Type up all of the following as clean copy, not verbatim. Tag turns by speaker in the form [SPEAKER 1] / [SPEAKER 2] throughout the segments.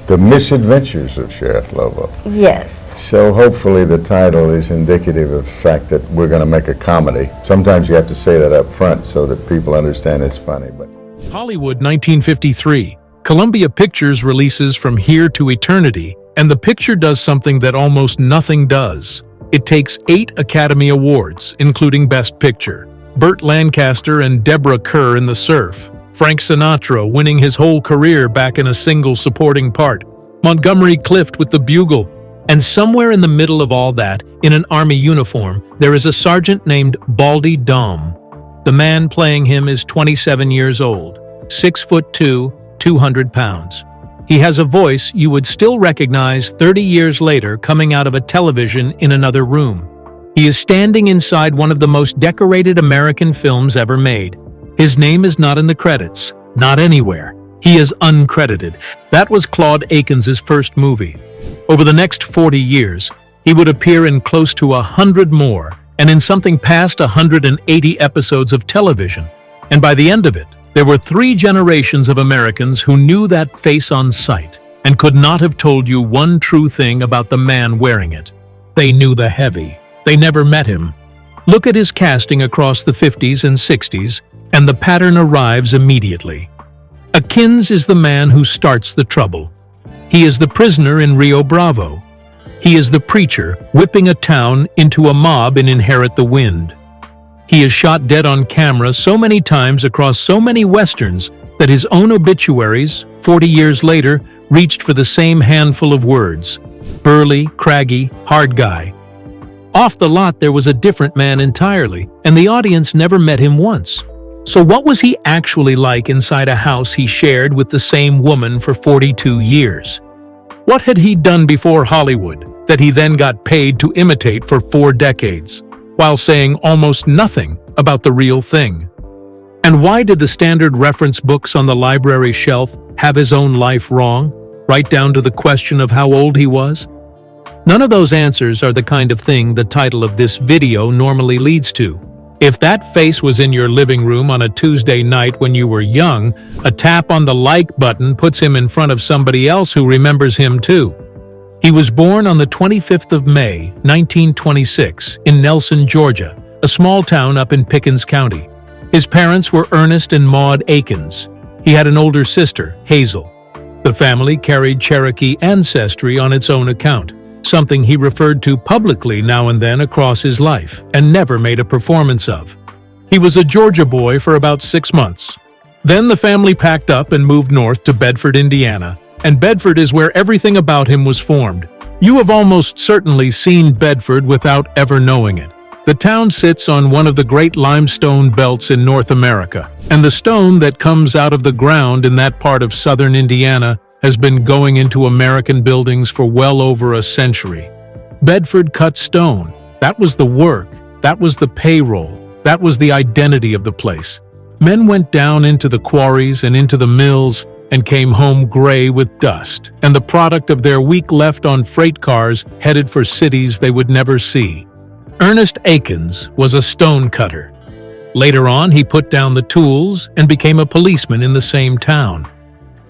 [SPEAKER 1] The Misadventures of Sheriff Lobo.
[SPEAKER 2] Yes.
[SPEAKER 1] So hopefully the title is indicative of the fact that we're going to make a comedy. Sometimes you have to say that up front so that people understand it's funny. But
[SPEAKER 3] Hollywood, 1953. Columbia Pictures releases From Here to Eternity, and the picture does something that almost nothing does. It takes 8 Academy Awards, including Best Picture. Burt Lancaster and Deborah Kerr in The Surf. Frank Sinatra winning his whole career back in a single supporting part. Montgomery Clift with The Bugle. And somewhere in the middle of all that, in an army uniform, there is a sergeant named Baldy Dom. The man playing him is 27 years old, 6'2", 200 pounds. He has a voice you would still recognize 30 years later coming out of a television in another room. He is standing inside one of the most decorated American films ever made. His name is not in the credits, not anywhere. He is uncredited. That was Claude Akins' first movie. Over the next 40 years, he would appear in close to 100 more, and in something past 180 episodes of television. And by the end of it, there were 3 generations of Americans who knew that face on sight and could not have told you one true thing about the man wearing it. They knew the heavy. They never met him. Look at his casting across the 50s and 60s, and the pattern arrives immediately. Akins is the man who starts the trouble. He is the prisoner in Rio Bravo. He is the preacher whipping a town into a mob in Inherit the Wind. He is shot dead on camera so many times across so many westerns that his own obituaries, 40 years later, reached for the same handful of words. Burly, craggy, hard guy. Off the lot there was a different man entirely, and the audience never met him once. So what was he actually like inside a house he shared with the same woman for 42 years? What had he done before Hollywood that he then got paid to imitate for 4 decades, while saying almost nothing about the real thing? And why did the standard reference books on the library shelf have his own life wrong, right down to the question of how old he was? None of those answers are the kind of thing the title of this video normally leads to. If that face was in your living room on a Tuesday night when you were young, a tap on the like button puts him in front of somebody else who remembers him too. He was born on the 25th of May, 1926, in Nelson, Georgia, a small town up in Pickens County. His parents were Ernest and Maud Akins. He had an older sister, Hazel. The family carried Cherokee ancestry on its own account, something he referred to publicly now and then across his life, and never made a performance of. He was a Georgia boy for about 6 months. Then the family packed up and moved north to Bedford, Indiana, and Bedford is where everything about him was formed. You have almost certainly seen Bedford without ever knowing it. The town sits on one of the great limestone belts in North America, and the stone that comes out of the ground in that part of southern Indiana has been going into American buildings for well over a century. Bedford cut stone. That was the work. That was the payroll. That was the identity of the place. Men went down into the quarries and into the mills and came home gray with dust, and the product of their week left on freight cars headed for cities they would never see. Ernest Akins was a stone cutter. Later on, he put down the tools and became a policeman in the same town.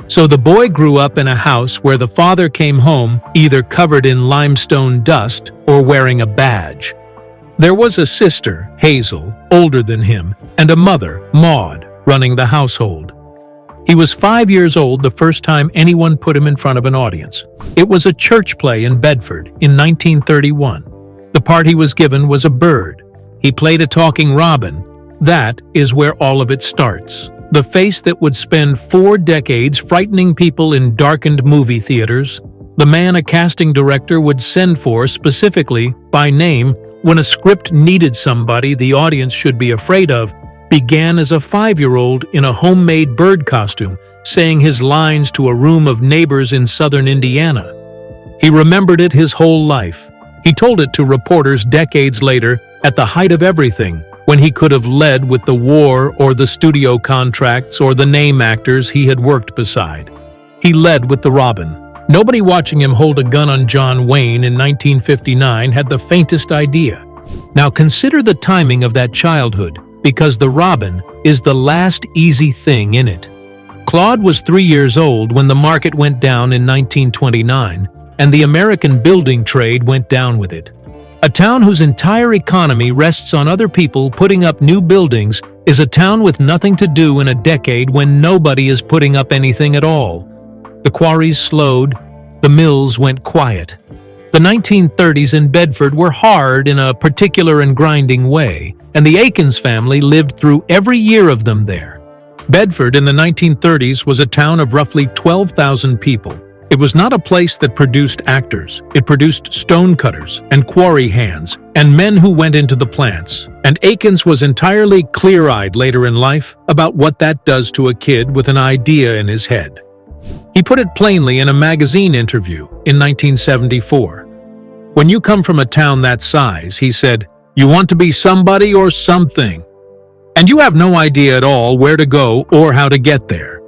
[SPEAKER 3] So the boy grew up in a house where the father came home either covered in limestone dust or wearing a badge. There was a sister, Hazel, older than him, and a mother, Maud, running the household. He was 5 years old the first time anyone put him in front of an audience. It was a church play in Bedford in 1931. The part he was given was a bird. He played a talking robin. That is where all of it starts. The face that would spend 4 decades frightening people in darkened movie theaters, the man a casting director would send for specifically, by name, when a script needed somebody the audience should be afraid of, began as a 5-year-old in a homemade bird costume, saying his lines to a room of neighbors in southern Indiana. He remembered it his whole life. He told it to reporters decades later, at the height of everything, when he could have led with the war or the studio contracts or the name actors he had worked beside. He led with the robin. Nobody watching him hold a gun on John Wayne in 1959 had the faintest idea. Now consider the timing of that childhood, because the robin is the last easy thing in it. Claude was 3 years old when the market went down in 1929, and the American building trade went down with it. A town whose entire economy rests on other people putting up new buildings is a town with nothing to do in a decade when nobody is putting up anything at all. The quarries slowed, the mills went quiet. The 1930s in Bedford were hard in a particular and grinding way, and the Akins family lived through every year of them there. Bedford in the 1930s was a town of roughly 12,000 people. It was not a place that produced actors. It produced stonecutters and quarry hands and men who went into the plants. And Akins was entirely clear-eyed later in life about what that does to a kid with an idea in his head. He put it plainly in a magazine interview in 1974. When you come from a town that size, he said, you want to be somebody or something. And you have no idea at all where to go or how to get there.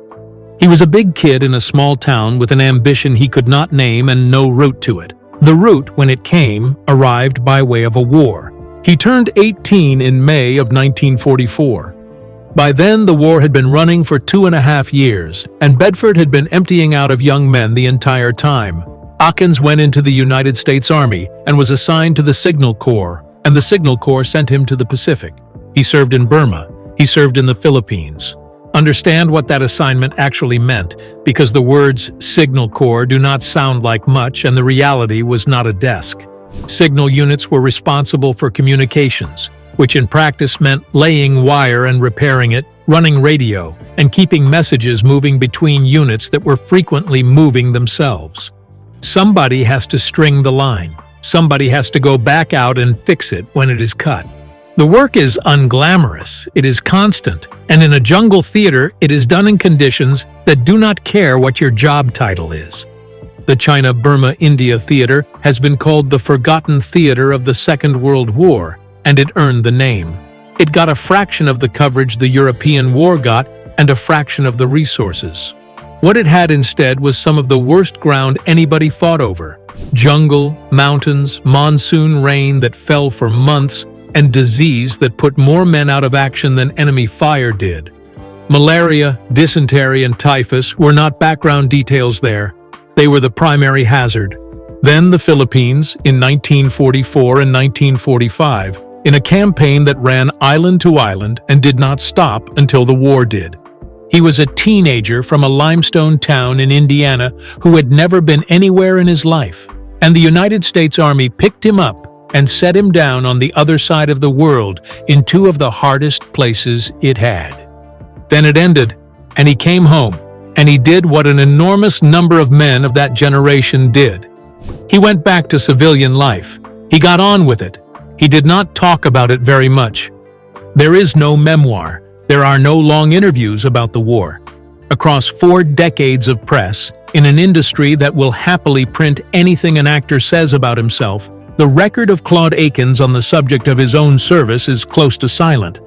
[SPEAKER 3] He was a big kid in a small town with an ambition he could not name and no route to it. The route, when it came, arrived by way of a war. He turned 18 in May of 1944. By then, the war had been running for 2.5 years, and Bedford had been emptying out of young men the entire time. Akins went into the United States Army and was assigned to the Signal Corps, and the Signal Corps sent him to the Pacific. He served in Burma. He served in the Philippines. Understand what that assignment actually meant, because the words Signal Corps do not sound like much and the reality was not a desk. Signal units were responsible for communications, which in practice meant laying wire and repairing it, running radio, and keeping messages moving between units that were frequently moving themselves. Somebody has to string the line. Somebody has to go back out and fix it when it is cut. The work is unglamorous, it is constant, and in a jungle theater, it is done in conditions that do not care what your job title is. The China-Burma-India theater has been called the forgotten theater of the Second World War, and it earned the name. It got a fraction of the coverage the European war got and a fraction of the resources. What it had instead was some of the worst ground anybody fought over. Jungle, mountains, monsoon rain that fell for months, and disease that put more men out of action than enemy fire did. Malaria, dysentery, and typhus were not background details there. They were the primary hazard. Then the Philippines, in 1944 and 1945, in a campaign that ran island to island and did not stop until the war did. He was a teenager from a limestone town in Indiana who had never been anywhere in his life, and the United States Army picked him up and set him down on the other side of the world in two of the hardest places it had. Then it ended, and he came home, and he did what an enormous number of men of that generation did. He went back to civilian life. He got on with it. He did not talk about it very much. There is no memoir. There are no long interviews about the war. Across 4 decades of press, in an industry that will happily print anything an actor says about himself, the record of Claude Akins on the subject of his own service is close to silent.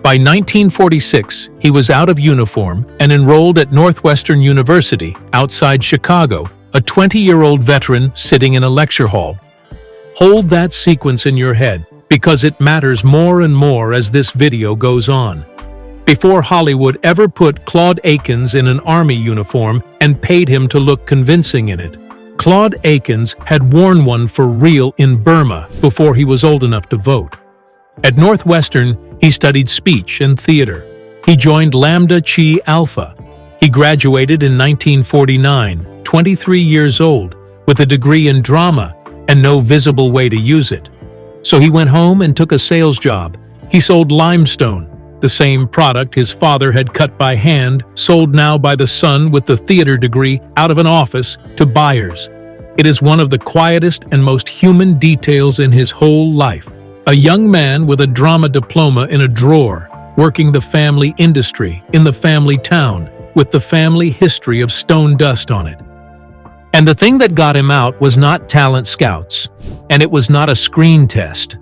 [SPEAKER 3] By 1946, he was out of uniform and enrolled at Northwestern University outside Chicago, a 20-year-old veteran sitting in a lecture hall. Hold that sequence in your head, because it matters more and more as this video goes on. Before Hollywood ever put Claude Akins in an army uniform and paid him to look convincing in it, Claude Akins had worn one for real in Burma before he was old enough to vote. At Northwestern, he studied speech and theater. He joined Lambda Chi Alpha. He graduated in 1949, 23 years old, with a degree in drama and no visible way to use it. So he went home and took a sales job. He sold limestone, the same product his father had cut by hand, sold now by the son with the theater degree out of an office to buyers. It is one of the quietest and most human details in his whole life. A young man with a drama diploma in a drawer, working the family industry in the family town, with the family history of stone dust on it. And the thing that got him out was not talent scouts, and it was not a screen test.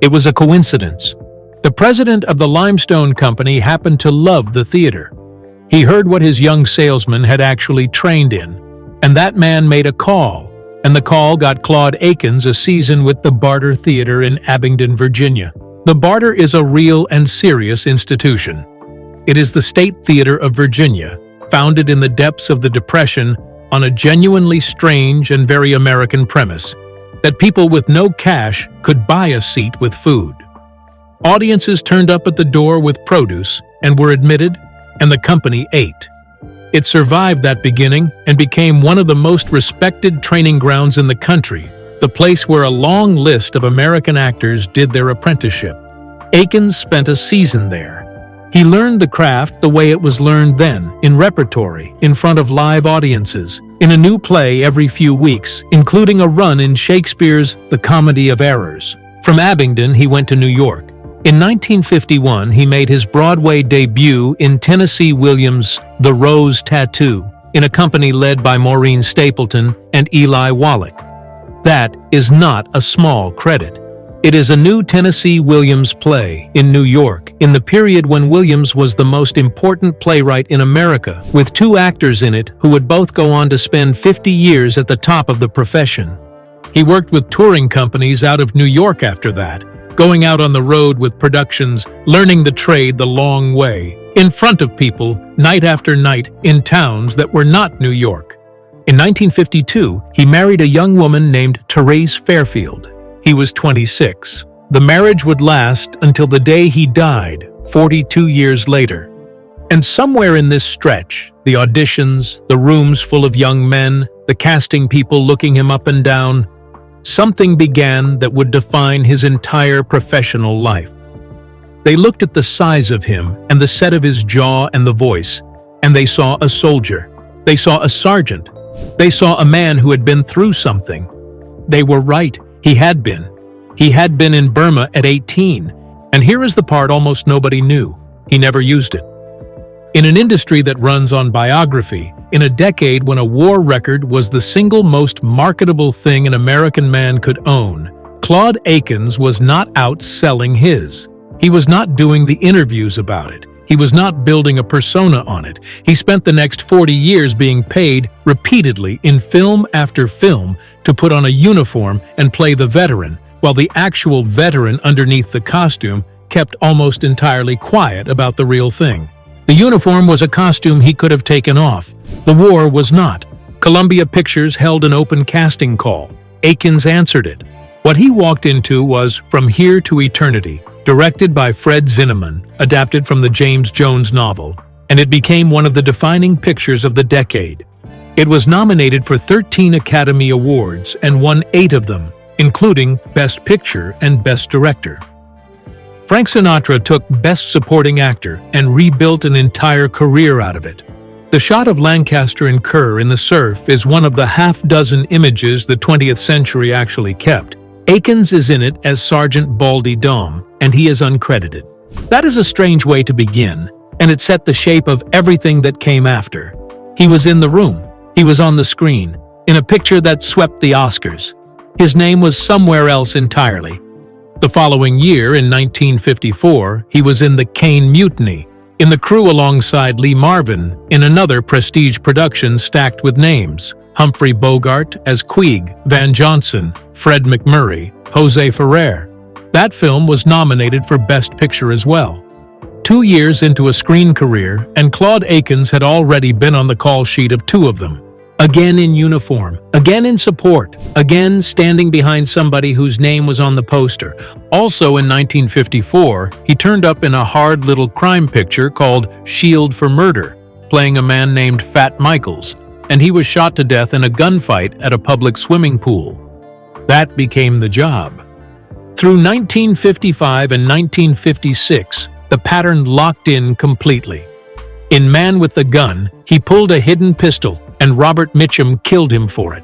[SPEAKER 3] It was a coincidence. The president of the limestone company happened to love the theater. He heard what his young salesman had actually trained in, and that man made a call, and the call got Claude Akins a season with the Barter Theater in Abingdon, Virginia. The Barter is a real and serious institution. It is the State Theater of Virginia, founded in the depths of the Depression on a genuinely strange and very American premise that people with no cash could buy a seat with food. Audiences turned up at the door with produce and were admitted, and the company ate. It survived that beginning and became one of the most respected training grounds in the country, the place where a long list of American actors did their apprenticeship. Akins spent a season there. He learned the craft the way it was learned then, in repertory, in front of live audiences, in a new play every few weeks, including a run in Shakespeare's The Comedy of Errors. From Abingdon, he went to New York. In 1951, he made his Broadway debut in Tennessee Williams' The Rose Tattoo, in a company led by Maureen Stapleton and Eli Wallach. That is not a small credit. It is a new Tennessee Williams play in New York, in the period when Williams was the most important playwright in America, with two actors in it who would both go on to spend 50 years at the top of the profession. He worked with touring companies out of New York after that, going out on the road with productions, learning the trade the long way, in front of people, night after night, in towns that were not New York. In 1952, he married a young woman named Therese Fairfield. He was 26. The marriage would last until the day he died, 42 years later. And somewhere in this stretch, the auditions, the rooms full of young men, the casting people looking him up and down, something began that would define his entire professional life. They looked at the size of him and the set of his jaw and the voice, and they saw a soldier. They saw a sergeant. They saw a man who had been through something. They were right. He had been. He had been in Burma at 18, and here is the part almost nobody knew. He never used it. In an industry that runs on biography, in a decade when a war record was the single most marketable thing an American man could own, Claude Akins was not out selling his. He was not doing the interviews about it. He was not building a persona on it. He spent the next 40 years being paid repeatedly in film after film to put on a uniform and play the veteran, while the actual veteran underneath the costume kept almost entirely quiet about the real thing. The uniform was a costume he could have taken off. The war was not. Columbia Pictures held an open casting call. Akins answered it. What he walked into was From Here to Eternity, directed by Fred Zinnemann, adapted from the James Jones novel, and it became one of the defining pictures of the decade. It was nominated for 13 Academy Awards and won 8 of them, including Best Picture and Best Director. Frank Sinatra took Best Supporting Actor and rebuilt an entire career out of it. The shot of Lancaster and Kerr in the surf is one of the half-dozen images the 20th century actually kept. Akins is in it as Sergeant Baldy Dom, and he is uncredited. That is a strange way to begin, and it set the shape of everything that came after. He was in the room. He was on the screen, in a picture that swept the Oscars. His name was somewhere else entirely. The following year, in 1954, he was in The Caine Mutiny, in the crew alongside Lee Marvin, in another prestige production stacked with names: Humphrey Bogart as Queeg, Van Johnson, Fred McMurray, Jose Ferrer. That film was nominated for Best Picture as well. 2 years into a screen career, and Claude Akins had already been on the call sheet of 2 of them. Again in uniform, again in support, again standing behind somebody whose name was on the poster. Also in 1954, he turned up in a hard little crime picture called Shield for Murder, playing a man named Fat Michaels, and he was shot to death in a gunfight at a public swimming pool. That became the job. Through 1955 and 1956, the pattern locked in completely. In Man with the Gun, he pulled a hidden pistol, and Robert Mitchum killed him for it.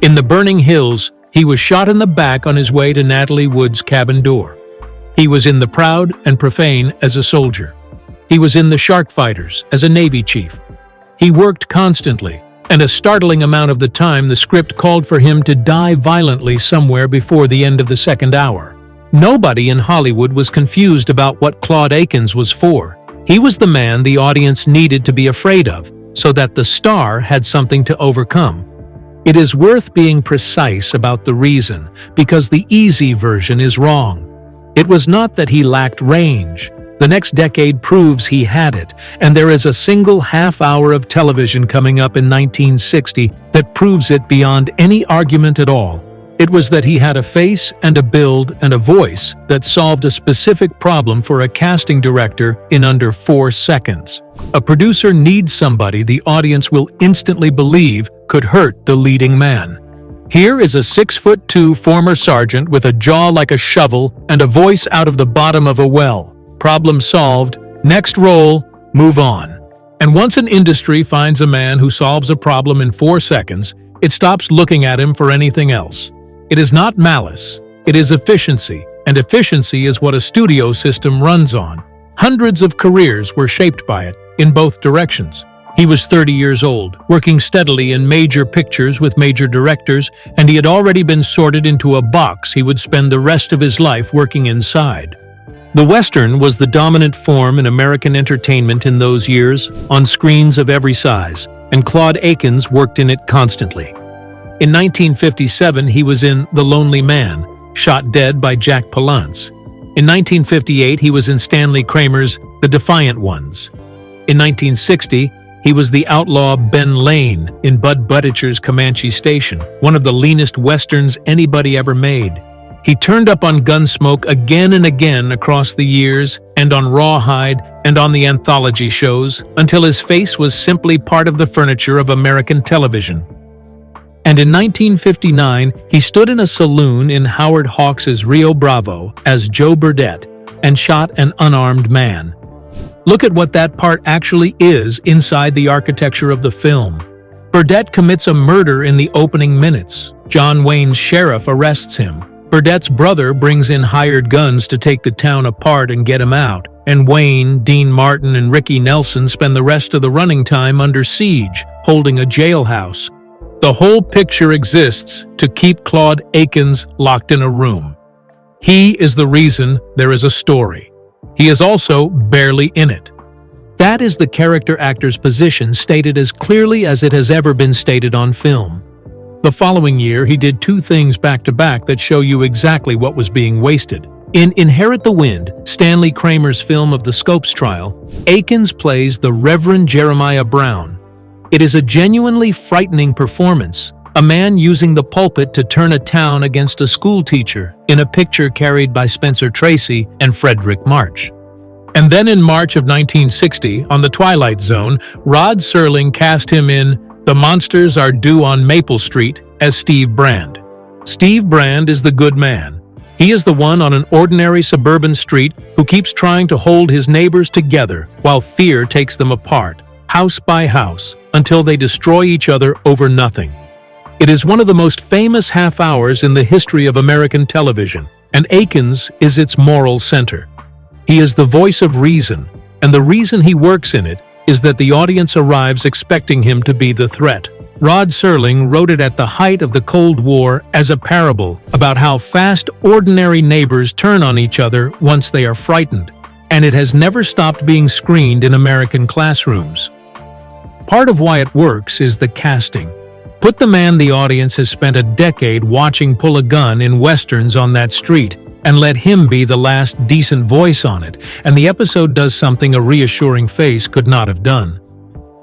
[SPEAKER 3] In The Burning Hills, he was shot in the back on his way to Natalie Wood's cabin door. He was in The Proud and Profane as a soldier. He was in The Shark Fighters as a Navy chief. He worked constantly, and a startling amount of the time the script called for him to die violently somewhere before the end of the second hour. Nobody in Hollywood was confused about what Claude Akins was for. He was the man the audience needed to be afraid of, so that the star had something to overcome. It is worth being precise about the reason, because the easy version is wrong. It was not that he lacked range. The next decade proves he had it, and there is a single half-hour of television coming up in 1960 that proves it beyond any argument at all. It was that he had a face and a build and a voice that solved a specific problem for a casting director in under 4 seconds. A producer needs somebody the audience will instantly believe could hurt the leading man. Here is a 6'2" former sergeant with a jaw like a shovel and a voice out of the bottom of a well. Problem solved. Next role, move on. And once an industry finds a man who solves a problem in 4 seconds, it stops looking at him for anything else. It is not malice, it is efficiency, and efficiency is what a studio system runs on. Hundreds of careers were shaped by it, in both directions. He was 30 years old, working steadily in major pictures with major directors, and he had already been sorted into a box he would spend the rest of his life working inside. The Western was the dominant form in American entertainment in those years, on screens of every size, and Claude Akins worked in it constantly. In 1957, he was in The Lonely Man, shot dead by Jack Palance. In 1958, he was in Stanley Kramer's The Defiant Ones. In 1960, he was the outlaw Ben Lane in Bud Butticher's Comanche Station, one of the leanest westerns anybody ever made. He turned up on Gunsmoke again and again across the years, and on Rawhide, and on the anthology shows, until his face was simply part of the furniture of American television. And in 1959, he stood in a saloon in Howard Hawks's Rio Bravo as Joe Burdette and shot an unarmed man. Look at what that part actually is inside the architecture of the film. Burdette commits a murder in the opening minutes. John Wayne's sheriff arrests him. Burdette's brother brings in hired guns to take the town apart and get him out, and Wayne, Dean Martin, and Ricky Nelson spend the rest of the running time under siege, holding a jailhouse. The whole picture exists to keep Claude Akins locked in a room. He is the reason there is a story. He is also barely in it. That is the character actor's position stated as clearly as it has ever been stated on film. The following year, he did 2 things back-to-back that show you exactly what was being wasted. In Inherit the Wind, Stanley Kramer's film of the Scopes trial, Akins plays the Reverend Jeremiah Brown. It is a genuinely frightening performance, a man using the pulpit to turn a town against a schoolteacher in a picture carried by Spencer Tracy and Frederick March. And then in March of 1960, on The Twilight Zone, Rod Serling cast him in The Monsters Are Due on Maple Street as Steve Brand. Steve Brand is the good man. He is the one on an ordinary suburban street who keeps trying to hold his neighbors together while fear takes them apart, house by house, until they destroy each other over nothing. It is one of the most famous half-hours in the history of American television, and Akins is its moral center. He is the voice of reason, and the reason he works in it is that the audience arrives expecting him to be the threat. Rod Serling wrote it at the height of the Cold War as a parable about how fast ordinary neighbors turn on each other once they are frightened, and it has never stopped being screened in American classrooms. Part of why it works is the casting. Put the man the audience has spent a decade watching pull a gun in westerns on that street, and let him be the last decent voice on it, and the episode does something a reassuring face could not have done.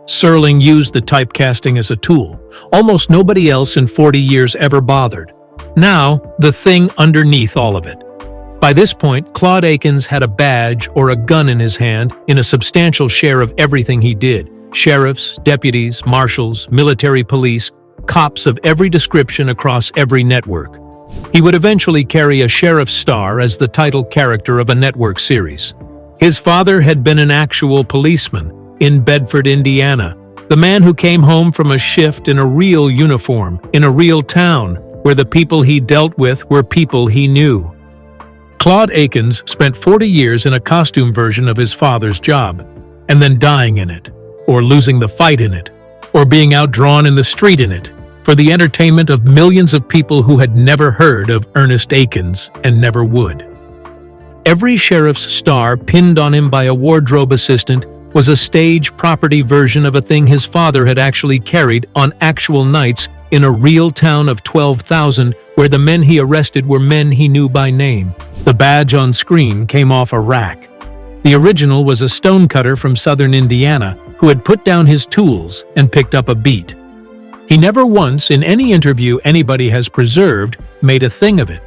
[SPEAKER 3] Serling used the typecasting as a tool. Almost nobody else in 40 years ever bothered. Now, the thing underneath all of it. By this point, Claude Akins had a badge or a gun in his hand in a substantial share of everything he did. Sheriffs, deputies, marshals, military police, cops of every description across every network. He would eventually carry a sheriff's star as the title character of a network series. His father had been an actual policeman in Bedford, Indiana, the man who came home from a shift in a real uniform, in a real town, where the people he dealt with were people he knew. Claude Akins spent 40 years in a costume version of his father's job, and then dying in it, or losing the fight in it, or being outdrawn in the street in it, for the entertainment of millions of people who had never heard of Ernest Akins and never would. Every sheriff's star pinned on him by a wardrobe assistant was a stage property version of a thing his father had actually carried on actual nights in a real town of 12,000 where the men he arrested were men he knew by name. The badge on screen came off a rack. The original was a stonecutter from southern Indiana who had put down his tools and picked up a beat. He never once, in any interview anybody has preserved, made a thing of it.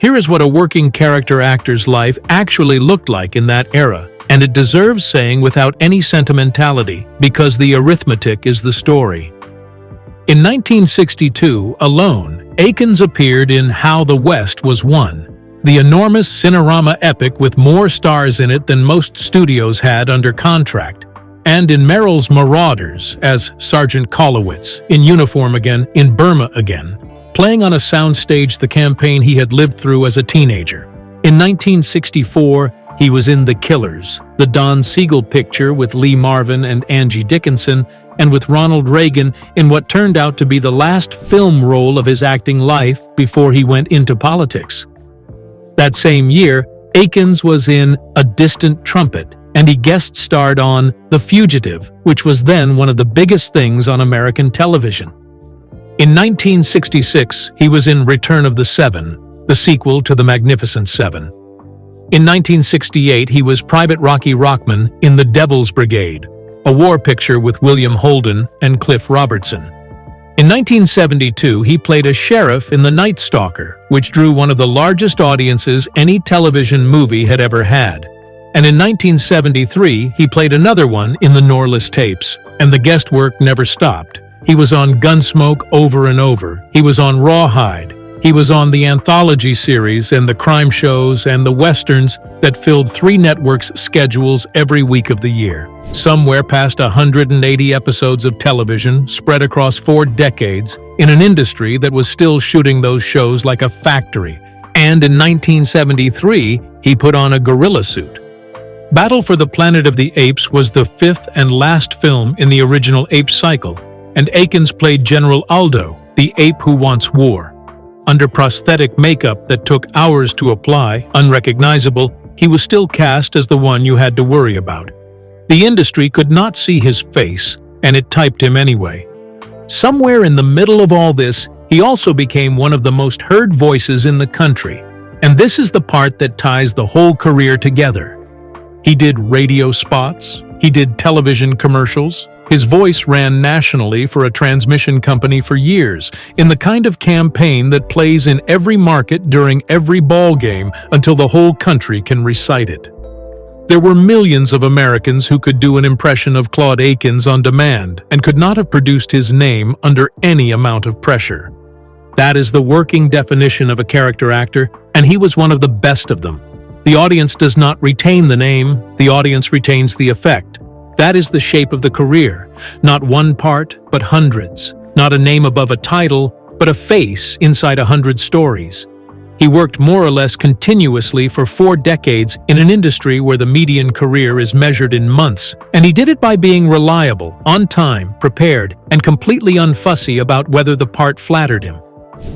[SPEAKER 3] Here is what a working character actor's life actually looked like in that era, and it deserves saying without any sentimentality, because the arithmetic is the story. In 1962, alone, Akins appeared in How the West Was Won, the enormous Cinerama epic with more stars in it than most studios had under contract, and in Merrill's Marauders as Sergeant Kolowitz, in uniform again, in Burma again, playing on a soundstage the campaign he had lived through as a teenager. In 1964, he was in The Killers, the Don Siegel picture with Lee Marvin and Angie Dickinson, and with Ronald Reagan in what turned out to be the last film role of his acting life before he went into politics. That same year, Akins was in A Distant Trumpet, and he guest starred on The Fugitive, which was then one of the biggest things on American television. In 1966, he was in Return of the Seven, the sequel to The Magnificent Seven. In 1968, he was Private Rocky Rockman in The Devil's Brigade, a war picture with William Holden and Cliff Robertson. In 1972, he played a sheriff in The Night Stalker, which drew one of the largest audiences any television movie had ever had. And in 1973, he played another one in The Norless Tapes, and the guest work never stopped. He was on Gunsmoke over and over. He was on Rawhide. He was on the anthology series and the crime shows and the westerns that filled 3 networks' schedules every week of the year. Somewhere past 180 episodes of television spread across 4 decades in an industry that was still shooting those shows like a factory. And in 1973, he put on a gorilla suit. Battle for the Planet of the Apes was the 5th and last film in the original Ape cycle, and Akins played General Aldo, the ape who wants war. Under prosthetic makeup that took hours to apply, unrecognizable, he was still cast as the one you had to worry about. The industry could not see his face, and it typed him anyway. Somewhere in the middle of all this, he also became one of the most heard voices in the country, and this is the part that ties the whole career together. He did radio spots, he did television commercials. His voice ran nationally for a transmission company for years, in the kind of campaign that plays in every market during every ball game until the whole country can recite it. There were millions of Americans who could do an impression of Claude Akins on demand and could not have produced his name under any amount of pressure. That is the working definition of a character actor, and he was one of the best of them. The audience does not retain the name, the audience retains the effect. That is the shape of the career. Not one part, but hundreds. Not a name above a title, but a face inside 100 stories. He worked more or less continuously for 4 decades in an industry where the median career is measured in months, and he did it by being reliable, on time, prepared, and completely unfussy about whether the part flattered him.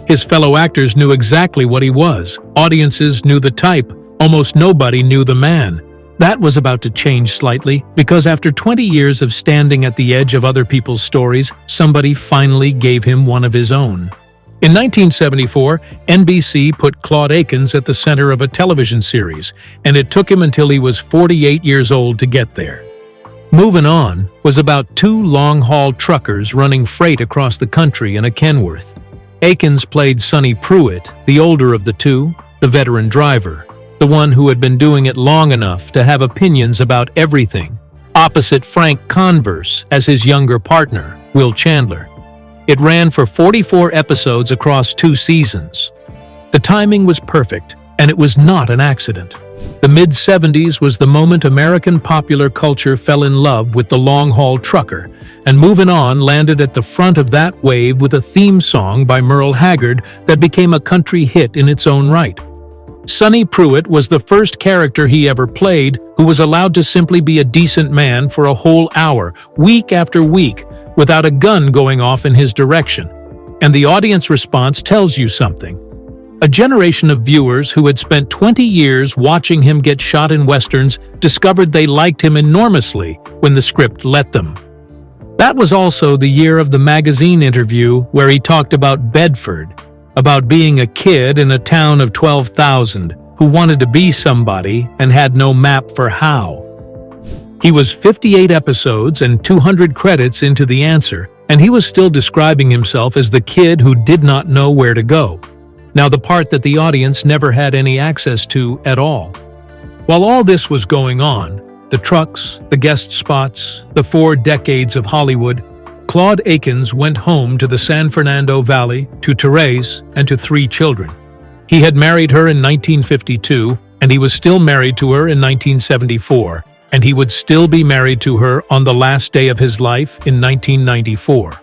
[SPEAKER 3] His fellow actors knew exactly what he was. Audiences knew the type. Almost nobody knew the man. That was about to change slightly, because after 20 years of standing at the edge of other people's stories, somebody finally gave him one of his own. In 1974, NBC put Claude Akins at the center of a television series, and it took him until he was 48 years old to get there. Movin On was about 2 long-haul truckers running freight across the country in a Kenworth. Akins played Sonny Pruitt, the older of the 2, the veteran driver, the one who had been doing it long enough to have opinions about everything, opposite Frank Converse as his younger partner, Will Chandler. It ran for 44 episodes across 2 seasons. The timing was perfect, and it was not an accident. The mid-70s was the moment American popular culture fell in love with the long-haul trucker, and Movin On landed at the front of that wave with a theme song by Merle Haggard that became a country hit in its own right. Sonny Pruitt was the first character he ever played who was allowed to simply be a decent man for a whole hour, week after week, without a gun going off in his direction. And the audience response tells you something. A generation of viewers who had spent 20 years watching him get shot in westerns discovered they liked him enormously when the script let them. That was also the year of the magazine interview where he talked about Bedford, about being a kid in a town of 12,000, who wanted to be somebody and had no map for how. He was 58 episodes and 200 credits into The Answer, and he was still describing himself as the kid who did not know where to go. Now, the part that the audience never had any access to at all. While all this was going on, the trucks, the guest spots, the 4 decades of Hollywood, Claude Akins went home to the San Fernando Valley, to Therese, and to 3 children. He had married her in 1952, and he was still married to her in 1974, and he would still be married to her on the last day of his life in 1994.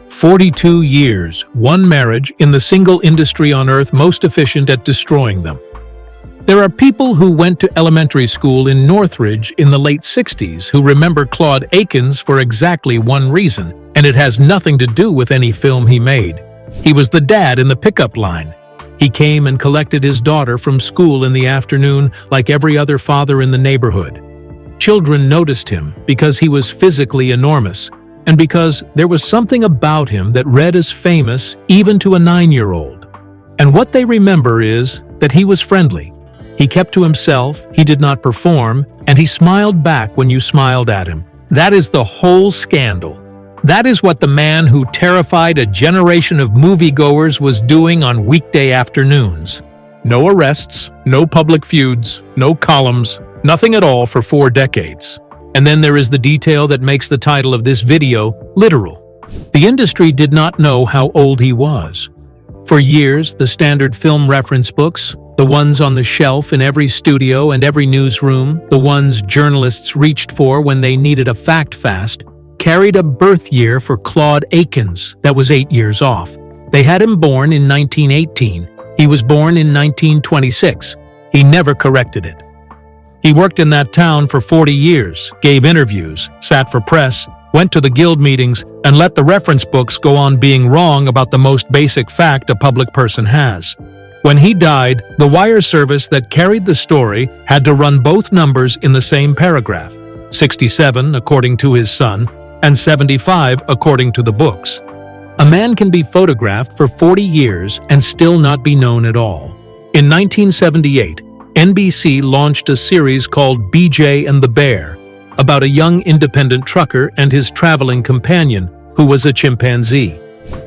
[SPEAKER 3] 42 years, one marriage in the single industry on Earth most efficient at destroying them. There are people who went to elementary school in Northridge in the late 60s who remember Claude Akins for exactly one reason, and it has nothing to do with any film he made. He was the dad in the pickup line. He came and collected his daughter from school in the afternoon like every other father in the neighborhood. Children noticed him because he was physically enormous, and because there was something about him that read as famous even to a 9-year-old. And what they remember is that he was friendly. He kept to himself, he did not perform, and he smiled back when you smiled at him. That is the whole scandal. That is what the man who terrified a generation of moviegoers was doing on weekday afternoons. No arrests, no public feuds, no columns, nothing at all for 4 decades. And then there is the detail that makes the title of this video literal. The industry did not know how old he was. For years, the standard film reference books, the ones on the shelf in every studio and every newsroom, the ones journalists reached for when they needed a fact fast, carried a birth year for Claude Akins that was 8 years off. They had him born in 1918. He was born in 1926. He never corrected it. He worked in that town for 40 years, gave interviews, sat for press, went to the guild meetings, and let the reference books go on being wrong about the most basic fact a public person has. When he died, the wire service that carried the story had to run both numbers in the same paragraph, 67 according to his son, and 75 according to the books. A man can be photographed for 40 years and still not be known at all. In 1978, NBC launched a series called BJ and the Bear, about a young independent trucker and his traveling companion, who was a chimpanzee.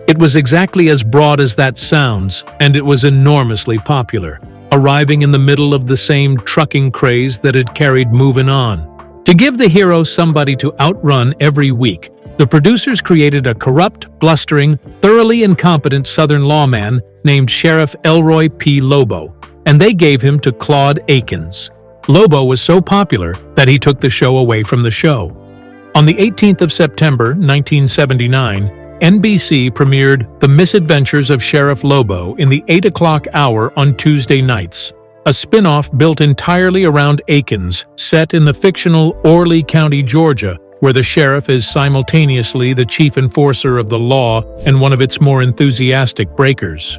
[SPEAKER 3] It was exactly as broad as that sounds, and it was enormously popular, arriving in the middle of the same trucking craze that had carried Movin On. To give the hero somebody to outrun every week, the producers created a corrupt, blustering, thoroughly incompetent Southern lawman named Sheriff Elroy P. Lobo, and they gave him to Claude Akins. Lobo was so popular that he took the show away from the show. On the 18th of September, 1979, NBC premiered The Misadventures of Sheriff Lobo in the 8 o'clock hour on Tuesday nights, a spin-off built entirely around Akins, set in the fictional Orleans County, Georgia, where the sheriff is simultaneously the chief enforcer of the law and one of its more enthusiastic breakers.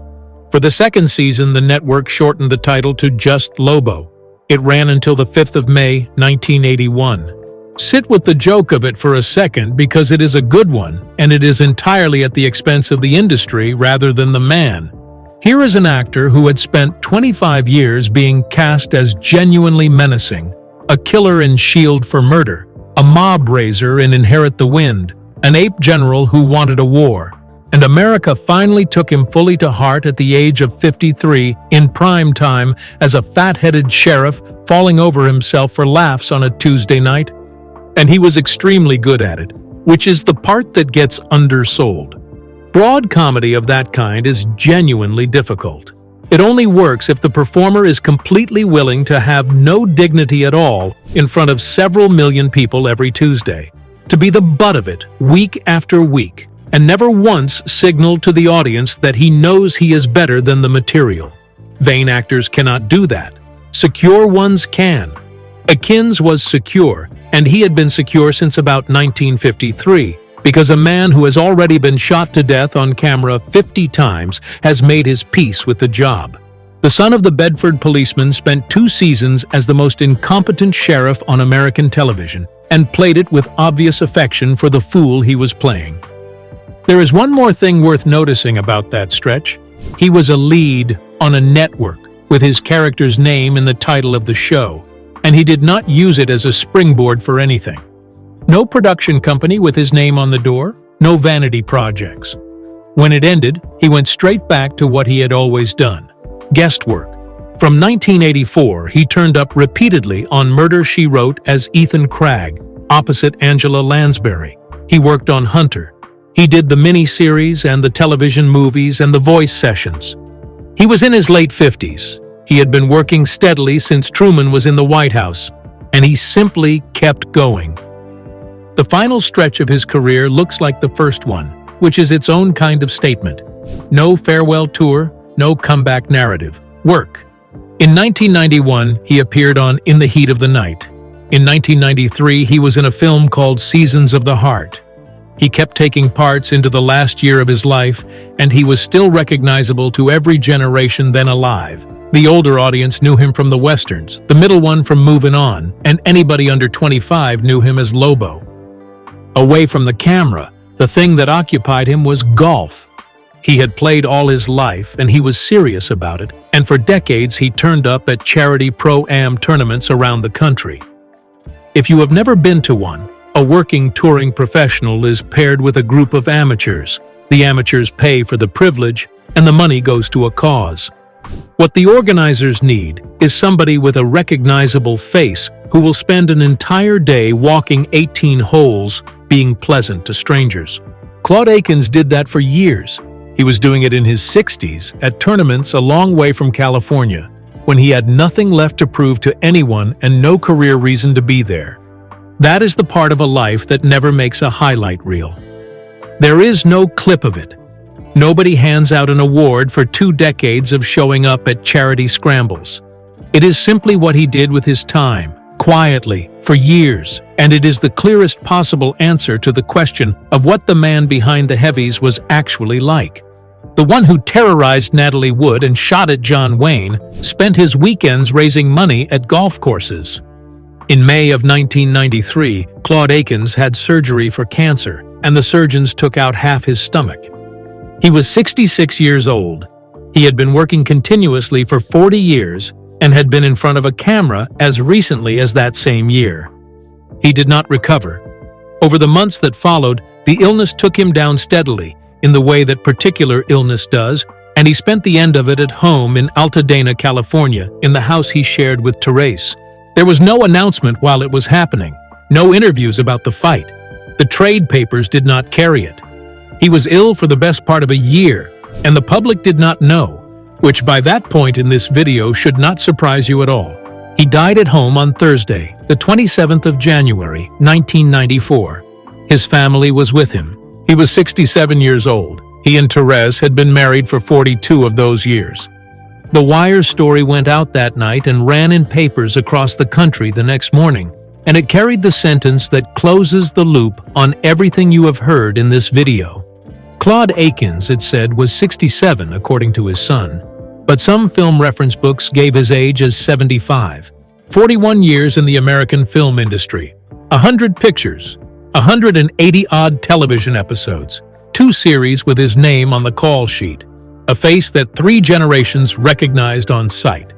[SPEAKER 3] For the second season, the network shortened the title to just Lobo. It ran until the 5th of May, 1981. Sit with the joke of it for a second because it is a good one, and it is entirely at the expense of the industry rather than the man. Here is an actor who had spent 25 years being cast as genuinely menacing, a killer in Shield for Murder, a mob raiser in Inherit the Wind, an ape general who wanted a war. And America finally took him fully to heart at the age of 53 in prime time as a fat-headed sheriff falling over himself for laughs on a Tuesday night. And he was extremely good at it, which is the part that gets undersold. Broad comedy of that kind is genuinely difficult. It only works if the performer is completely willing to have no dignity at all in front of several million people every Tuesday, to be the butt of it week after week, and never once signal to the audience that he knows he is better than the material. Vain actors cannot do that. Secure ones can. Akins was secure, and he had been secure since about 1953, because a man who has already been shot to death on camera 50 times has made his peace with the job. The son of the Bedford policeman spent 2 seasons as the most incompetent sheriff on American television, and played it with obvious affection for the fool he was playing. There is one more thing worth noticing about that stretch. He was a lead on a network, with his character's name in the title of the show, and he did not use it as a springboard for anything. No production company with his name on the door, no vanity projects. When it ended, he went straight back to what he had always done: guest work. From 1984, he turned up repeatedly on Murder, She Wrote as Ethan Cragg, opposite Angela Lansbury. He worked on Hunter. He did the mini-series and the television movies and the voice sessions. He was in his late 50s. He had been working steadily since Truman was in the White House, and he simply kept going. The final stretch of his career looks like the first one, which is its own kind of statement. No farewell tour, no comeback narrative. Work. In 1991, he appeared on In the Heat of the Night. In 1993, he was in a film called Seasons of the Heart. He kept taking parts into the last year of his life, and he was still recognizable to every generation then alive. The older audience knew him from the westerns, the middle one from Movin On, and anybody under 25 knew him as Lobo. Away from the camera, the thing that occupied him was golf. He had played all his life, and he was serious about it, and for decades he turned up at charity pro-am tournaments around the country. If you have never been to one, a working touring professional is paired with a group of amateurs. The amateurs pay for the privilege, and the money goes to a cause. What the organizers need is somebody with a recognizable face who will spend an entire day walking 18 holes, being pleasant to strangers. Claude Akins did that for years. He was doing it in his 60s at tournaments a long way from California, when he had nothing left to prove to anyone and no career reason to be there. That is the part of a life that never makes a highlight reel. There is no clip of it. Nobody hands out an award for 2 decades of showing up at charity scrambles. It is simply what he did with his time, quietly, for years, and it is the clearest possible answer to the question of what the man behind the heavies was actually like. The one who terrorized Natalie Wood and shot at John Wayne spent his weekends raising money at golf courses. In May of 1993, Claude Akins had surgery for cancer, and the surgeons took out half his stomach. He was 66 years old. He had been working continuously for 40 years and had been in front of a camera as recently as that same year. He did not recover. Over the months that followed, the illness took him down steadily, in the way that particular illness does, and he spent the end of it at home in Altadena, California, in the house he shared with Therese. There was no announcement while it was happening, no interviews about the fight. The trade papers did not carry it. He was ill for the best part of a year, and the public did not know, which by that point in this video should not surprise you at all. He died at home on Thursday, the 27th of January, 1994. His family was with him. He was 67 years old. He and Therese had been married for 42 of those years. The Wire story went out that night and ran in papers across the country the next morning, and it carried the sentence that closes the loop on everything you have heard in this video. Claude Akins, it said, was 67 according to his son, but some film reference books gave his age as 75. 41 years in the American film industry, 100 pictures, 180-odd television episodes, 2 series with his name on the call sheet, a face that 3 generations recognized on sight.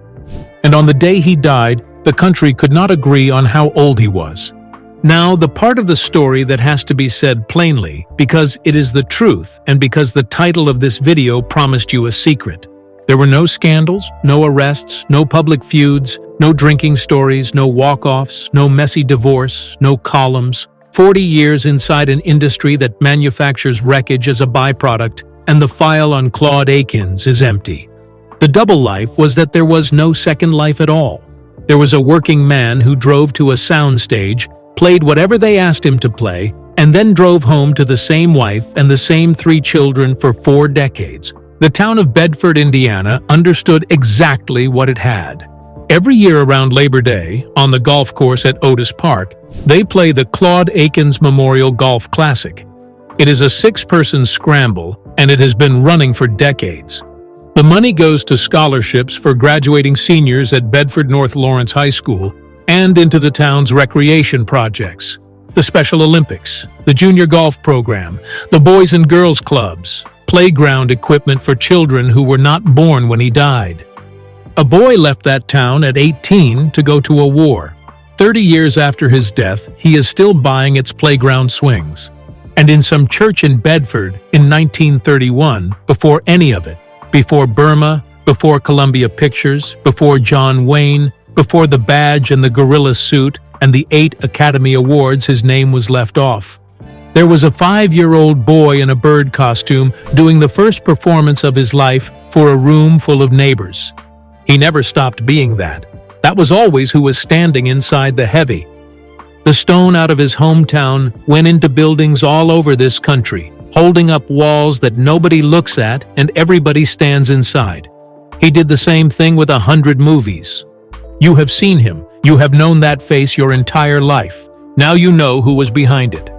[SPEAKER 3] And on the day he died, the country could not agree on how old he was. Now, the part of the story that has to be said plainly, because it is the truth and because the title of this video promised you a secret. There were no scandals, no arrests, no public feuds, no drinking stories, no walk-offs, no messy divorce, no columns. 40 years inside an industry that manufactures wreckage as a byproduct, and the file on Claude Akins is empty. The double life was that there was no second life at all. There was a working man who drove to a soundstage, played whatever they asked him to play, and then drove home to the same wife and the same 3 children for 4 decades. The town of Bedford, Indiana, understood exactly what it had. Every year around Labor Day, on the golf course at Otis Park, they play the Claude Akins Memorial Golf Classic. It is a 6-person scramble, and it has been running for decades. The money goes to scholarships for graduating seniors at Bedford North Lawrence High School and into the town's recreation projects, the Special Olympics, the junior golf program, the Boys and Girls Clubs, playground equipment for children who were not born when he died. A boy left that town at 18 to go to a war. 30 years after his death, he is still buying its playground swings. And in some church in Bedford in 1931, before any of it, before Burma, before Columbia Pictures, before John Wayne, before the badge and the gorilla suit and the 8 Academy Awards, his name was left off. There was a 5-year-old boy in a bird costume doing the first performance of his life for a room full of neighbors. He never stopped being that. That was always who was standing inside the heavy. The stone out of his hometown went into buildings all over this country, holding up walls that nobody looks at and everybody stands inside. He did the same thing with 100 movies. You have seen him. You have known that face your entire life. Now you know who was behind it.